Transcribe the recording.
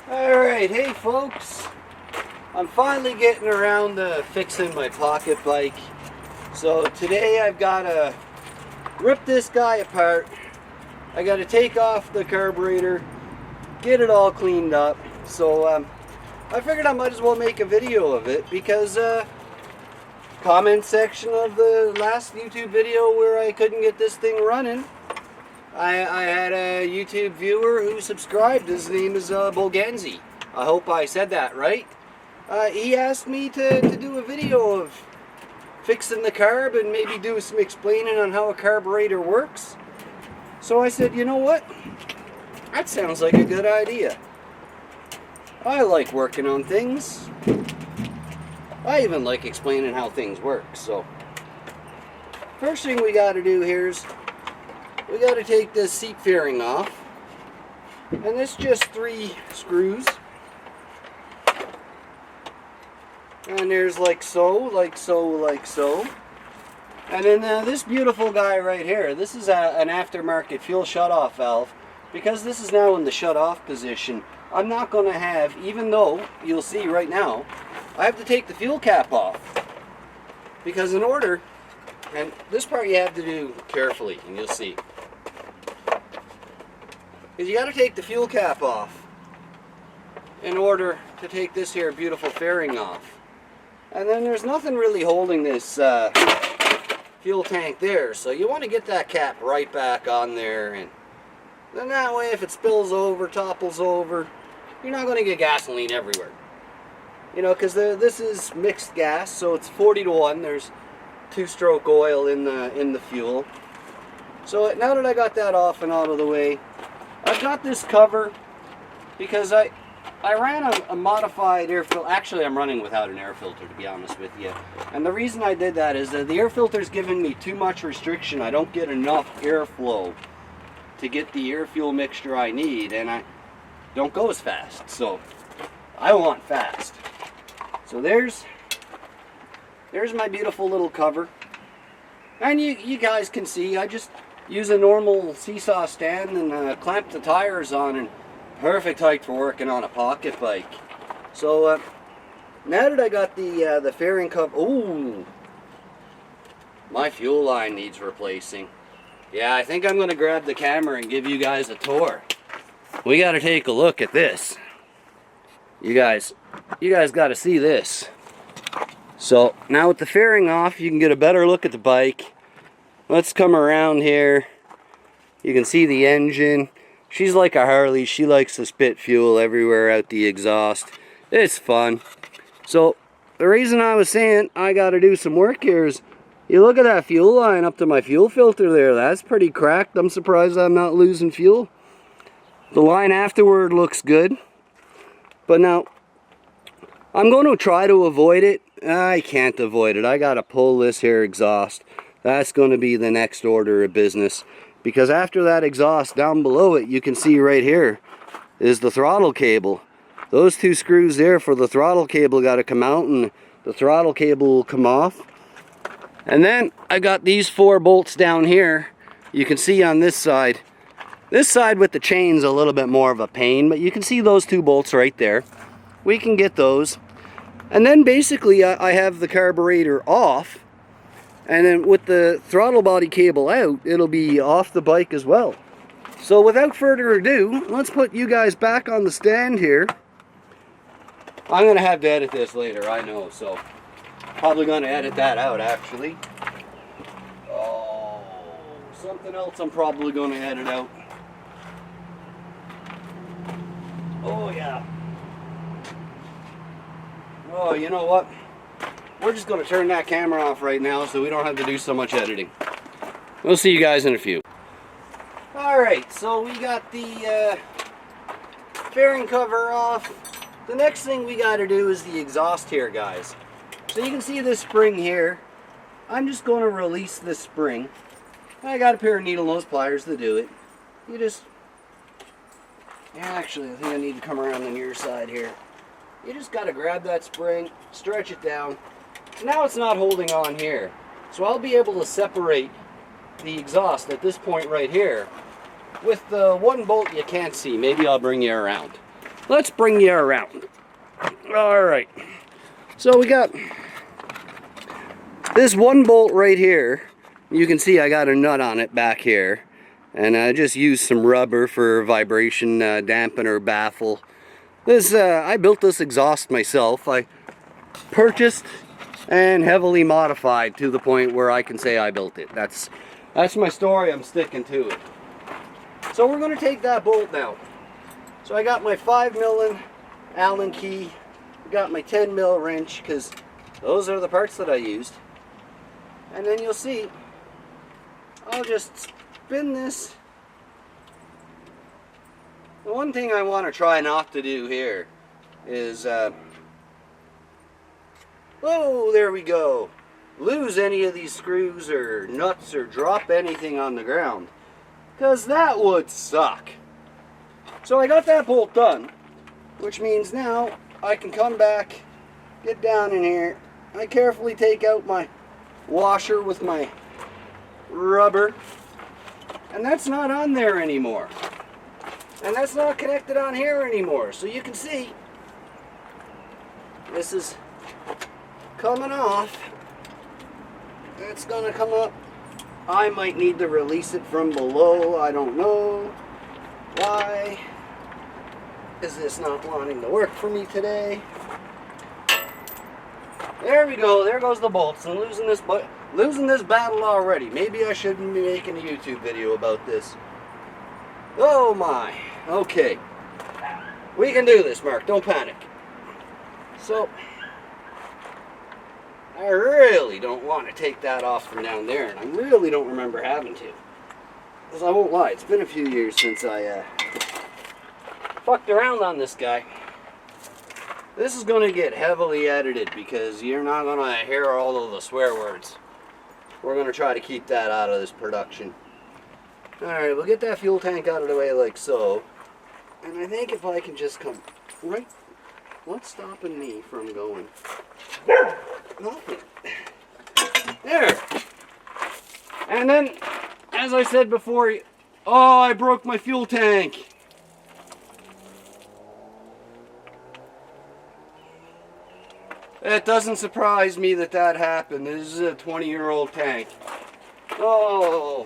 Alright, hey folks, I'm finally getting around to fixing my pocket bike. So today I've got to rip this guy apart. I got to take off the carburetor, get it all cleaned up. So I figured I might as well make a video of it because comment section of the last YouTube video where I couldn't get this thing running, I had a YouTube viewer who subscribed. His name is Bolganzi. I hope I said that right. He asked me to do a video of fixing the carb and maybe do some explaining on how a carburetor works. So I said, you know what? That sounds like a good idea. I like working on things. I even like explaining how things work. So first thing we got to do here is we got to take this seat fairing off, and it's just 3 screws, and there's like so, like so, like so, and then this beautiful guy right here, this is an aftermarket fuel shutoff valve. Because this is now in the shut off position, I'm not going to have, even though you'll see right now, I have to take the fuel cap off, because in order, and this part you have to do carefully, and you'll see. Because you got to take the fuel cap off in order to take this here beautiful fairing off. And then there's nothing really holding this fuel tank there. So you want to get that cap right back on there. And then that way if it spills over, topples over, you're not going to get gasoline everywhere. You know, because this is mixed gas, so it's 40-to-1. There's 2-stroke oil in the fuel. So now that I got that off and out of the way, I've got this cover because I ran a modified air filter. Actually, I'm running without an air filter, to be honest with you. And the reason I did that is that the air filter's giving me too much restriction. I don't get enough airflow to get the air fuel mixture I need, and I don't go as fast. So I want fast. So there's my beautiful little cover. And you guys can see, I just use a normal seesaw stand and clamp the tires on, and perfect height for working on a pocket bike. So now that I got the fairing cover, ooh, my fuel line needs replacing. Yeah, I think I'm going to grab the camera and give you guys a tour. We got to take a look at this. You guys got to see this. So now with the fairing off, you can get a better look at the bike. Let's come around here. You can see the engine. She's like a Harley. She likes to spit fuel everywhere out the exhaust. It's fun. So the reason I was saying I got to do some work here is, you look at that fuel line up to my fuel filter there. That's pretty cracked. I'm surprised I'm not losing fuel. The line afterward looks good. But now, I'm going to try to avoid it. I can't avoid it. I got to pull this here exhaust. That's going to be the next order of business. Because after that exhaust, down below it, you can see right here, is the throttle cable. Those 2 screws there for the throttle cable got to come out, and the throttle cable will come off. And then I got these 4 bolts down here. You can see on this side. This side with the chain's a little bit more of a pain, but you can see those 2 bolts right there. We can get those. And then basically I have the carburetor off. And then with the throttle body cable out, it'll be off the bike as well. So without further ado, let's put you guys back on the stand here. I'm going to have to edit this later, I know, so probably going to edit that out actually. Oh, something else I'm probably going to edit out. Oh yeah. Oh, you know what? We're just going to turn that camera off right now so we don't have to do so much editing. We'll see you guys in a few. Alright, so we got the fairing cover off. The next thing we got to do is the exhaust here, guys. So you can see this spring here. I'm just going to release this spring. I got a pair of needle nose pliers to do it. You just... Actually, I think I need to come around on your side here. You just got to grab that spring, stretch it down. Now it's not holding on here. So I'll be able to separate the exhaust at this point right here with the 1 bolt you can't see. Maybe I'll bring you around. let's bring you around. Alright, so we got this one bolt right here. You can see I got a nut on it back here. And I just used some rubber for vibration dampener baffle. This I built this exhaust myself. I purchased and heavily modified to the point where I can say I built it. That's my story. I'm sticking to it. So we're going to take that bolt now. So I got my 5mm Allen key. Got my 10mm wrench because those are the parts that I used. And then you'll see I'll just spin this. The one thing I want to try not to do here is oh, there we go, lose any of these screws or nuts or drop anything on the ground, because that would suck. So I got that bolt done, which means now I can come back, get down in here. I carefully take out my washer with my rubber, and that's not on there anymore, and that's not connected on here anymore. So you can see this is coming off. It's gonna come up. I might need to release it from below. I don't know why is this not wanting to work for me today. There we go. There goes the bolts. I'm losing this battle already. Maybe I shouldn't be making a YouTube video about this. Oh my. Okay. We can do this, Mark. Don't panic. So, I really don't want to take that off from down there, and I really don't remember having to. Because I won't lie, it's been a few years since I fucked around on this guy. This is going to get heavily edited because you're not going to hear all of the swear words. We're going to try to keep that out of this production. Alright, we'll get that fuel tank out of the way like so. And I think if I can just come right... What's stopping me from going? Nothing. There. And then, as I said before, oh, I broke my fuel tank. It doesn't surprise me that that happened. This is a 20-year-old tank. Oh,